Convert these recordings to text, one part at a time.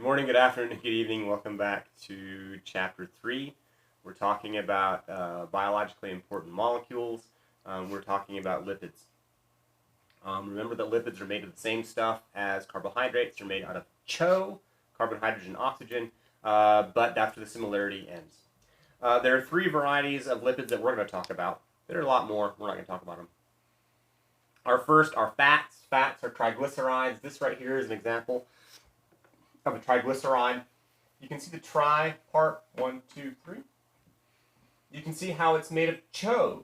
morning, good afternoon, good evening. Welcome back to Chapter 3. We're talking about biologically important molecules. We're talking about lipids. Remember that lipids are made of the same stuff as carbohydrates. They're made out of CHO, carbon, hydrogen, oxygen, but that's where the similarity ends. There are three varieties of lipids that we're going to talk about. There are a lot more. We're not going to talk about them. Our first are fats. Fats are triglycerides. This right here is an example of a triglyceride. You can see the tri part, 1, 2, 3. You can see how it's made of CHO,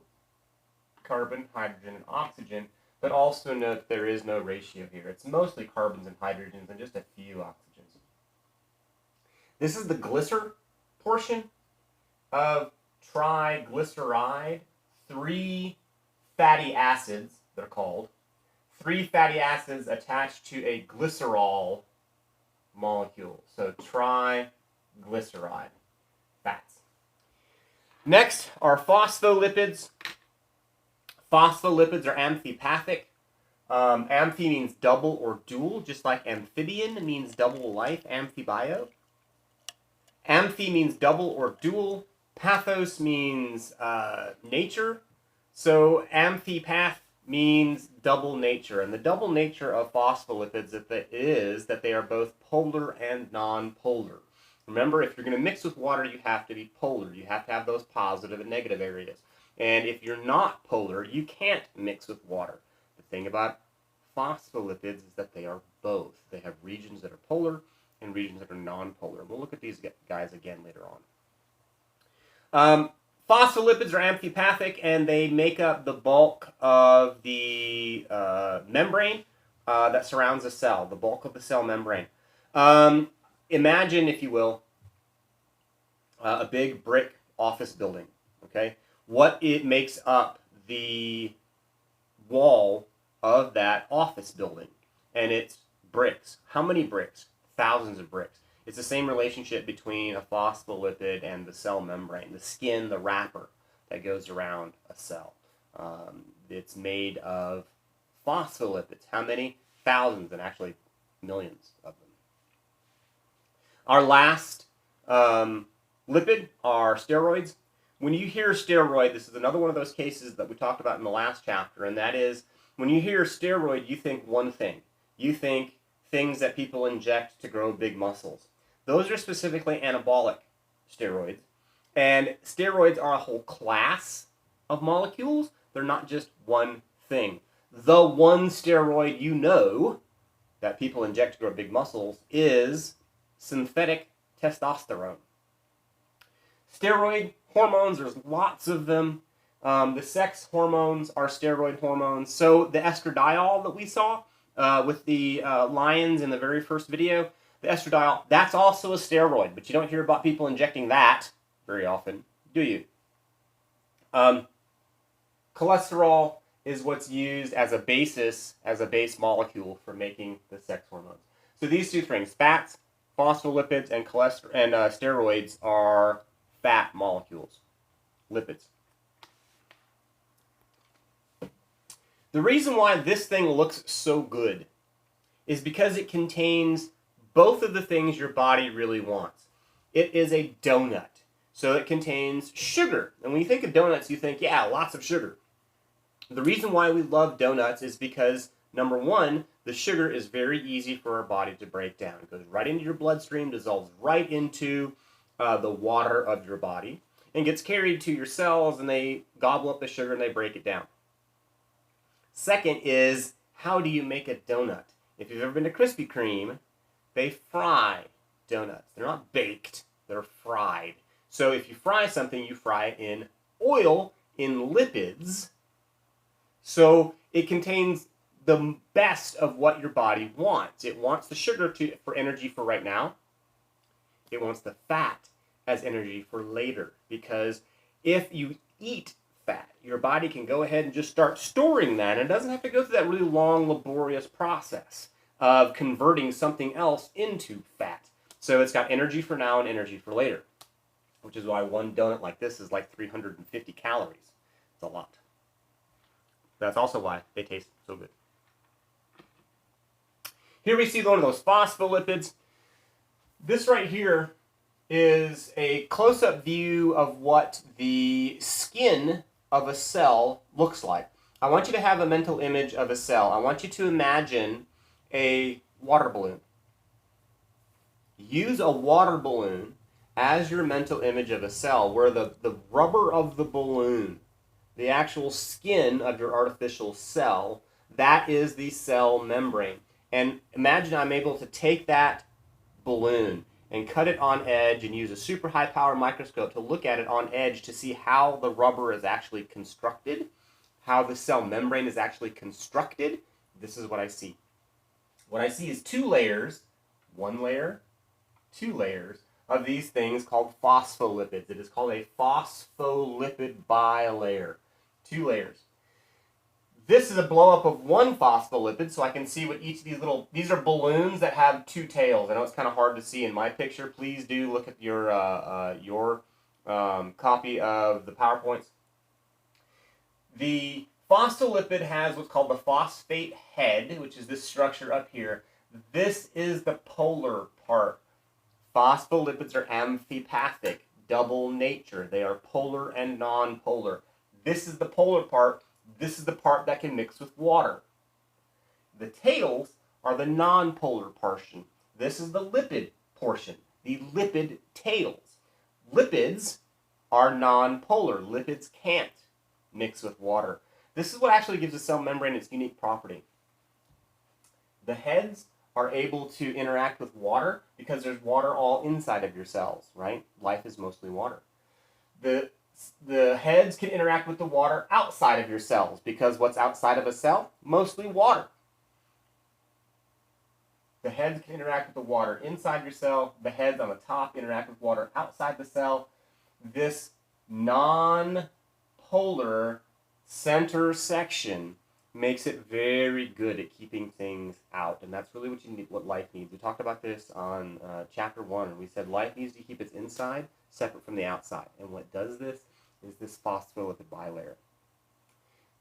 carbon, hydrogen, and oxygen, but also note that there is no ratio here. It's mostly carbons and hydrogens and just a few oxygens. This is the glycer portion of triglyceride. 3 fatty acids, they're called. 3 fatty acids attached to a glycerol molecule. So triglyceride fats. Next are phospholipids. Phospholipids are amphipathic. Amphi means double or dual, just like amphibian means double life, amphibio. Amphi means double or dual. Pathos means nature. So amphipath means double nature. And the double nature of phospholipids is that they are both polar and non-polar. Remember, if you're going to mix with water, you have to be polar. You have to have those positive and negative areas. And if you're not polar, you can't mix with water. The thing about phospholipids is that they are both. They have regions that are polar and regions that are non-polar. We'll look at these guys again later on. Phospholipids are amphipathic, and they make up the bulk of the membrane that surrounds a cell, the bulk of the cell membrane. Imagine, if you will, a big brick office building, okay? What it makes up the wall of that office building, and it's bricks. How many bricks? Thousands of bricks. It's the same relationship between a phospholipid and the cell membrane, the skin, the wrapper that goes around a cell. It's made of phospholipids. How many? Thousands, and actually millions of them. Our last lipid are steroids. When you hear steroid, this is another one of those cases that we talked about in the last chapter, and that is, when you hear steroid, you think one thing. You think things that people inject to grow big muscles. Those are specifically anabolic steroids. And steroids are a whole class of molecules. They're not just one thing. The one steroid you know that people inject to grow big muscles is synthetic testosterone. Steroid hormones, there's lots of them. The sex hormones are steroid hormones. So the estradiol that we saw with the lions in the very first video, the estradiol, that's also a steroid, but you don't hear about people injecting that very often, do you? Cholesterol is what's used as a basis, as a base molecule for making the sex hormones. So these two things, fats, phospholipids, and steroids are fat molecules, lipids. The reason why this thing looks so good is because it contains both of the things your body really wants. It is a donut, so it contains sugar. And when you think of donuts, you think, yeah, lots of sugar. The reason why we love donuts is because, number one, the sugar is very easy for our body to break down. It goes right into your bloodstream, dissolves right into the water of your body, and gets carried to your cells, and they gobble up the sugar and they break it down. Second is, how do you make a donut? If you've ever been to Krispy Kreme, they fry donuts. They're not baked, they're fried. So if you fry something, you fry it in oil, in lipids. So it contains the best of what your body wants. It wants the sugar for energy for right now. It wants the fat as energy for later. Because if you eat fat, your body can go ahead and just start storing that, and it doesn't have to go through that really long, laborious process of converting something else into fat. So it's got energy for now and energy for later, which is why one donut like this is like 350 calories. It's a lot. That's also why they taste so good. Here we see one of those phospholipids. This right here is a close-up view of what the skin of a cell looks like. I want you to have a mental image of a cell. I want you to imagine a water balloon. Use a water balloon as your mental image of a cell, where the rubber of the balloon, the actual skin of your artificial cell, that is the cell membrane. And imagine I'm able to take that balloon and cut it on edge and use a super high power microscope to look at it on edge to see how the rubber is actually constructed, how the cell membrane is actually constructed. This is what I see. What I see is two layers, one layer, two layers of these things called phospholipids. It is called a phospholipid bilayer. Two layers. This is a blow up of one phospholipid, so I can see what each of these are balloons that have two tails. I know it's kind of hard to see in my picture. Please do look at your copy of the PowerPoints. The phospholipid has what's called the phosphate head, which is this structure up here. This is the polar part. Phospholipids are amphipathic, double nature. They are polar and non-polar. This is the polar part. This is the part that can mix with water. The tails are the non-polar portion. This is the lipid portion, the lipid tails. Lipids are non-polar. Lipids can't mix with water. This is what actually gives a cell membrane its unique property. The heads are able to interact with water because there's water all inside of your cells, right? Life is mostly water. The heads can interact with the water outside of your cells because what's outside of a cell? Mostly water. The heads can interact with the water inside your cell. The heads on the top interact with water outside the cell. This non-polar center section makes it very good at keeping things out, and that's really what you need, what life needs. We talked about this on chapter 1, and we said life needs to keep its inside separate from the outside, and what does this is this phospholipid bilayer.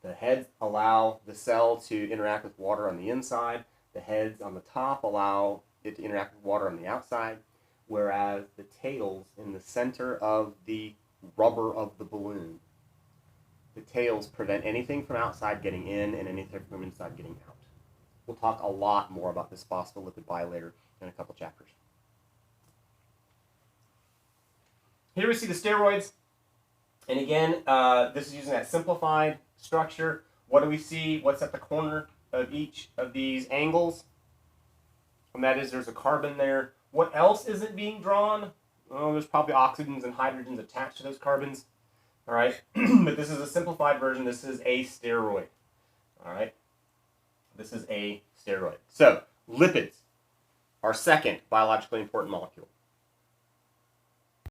The heads allow the cell to interact with water on the inside. The heads on the top allow it to interact with water on the outside, whereas the tails in the center of the rubber of the balloon, the tails prevent anything from outside getting in and anything from inside getting out. We'll talk a lot more about this phospholipid bilayer in a couple chapters. Here we see the steroids. And again, this is using that simplified structure. What do we see? What's at the corner of each of these angles? And that is there's a carbon there. What else isn't being drawn? Oh, there's probably oxygens and hydrogens attached to those carbons. All right, but this is a simplified version. This is a steroid. All right, this is a steroid. So lipids, our second biologically important molecule.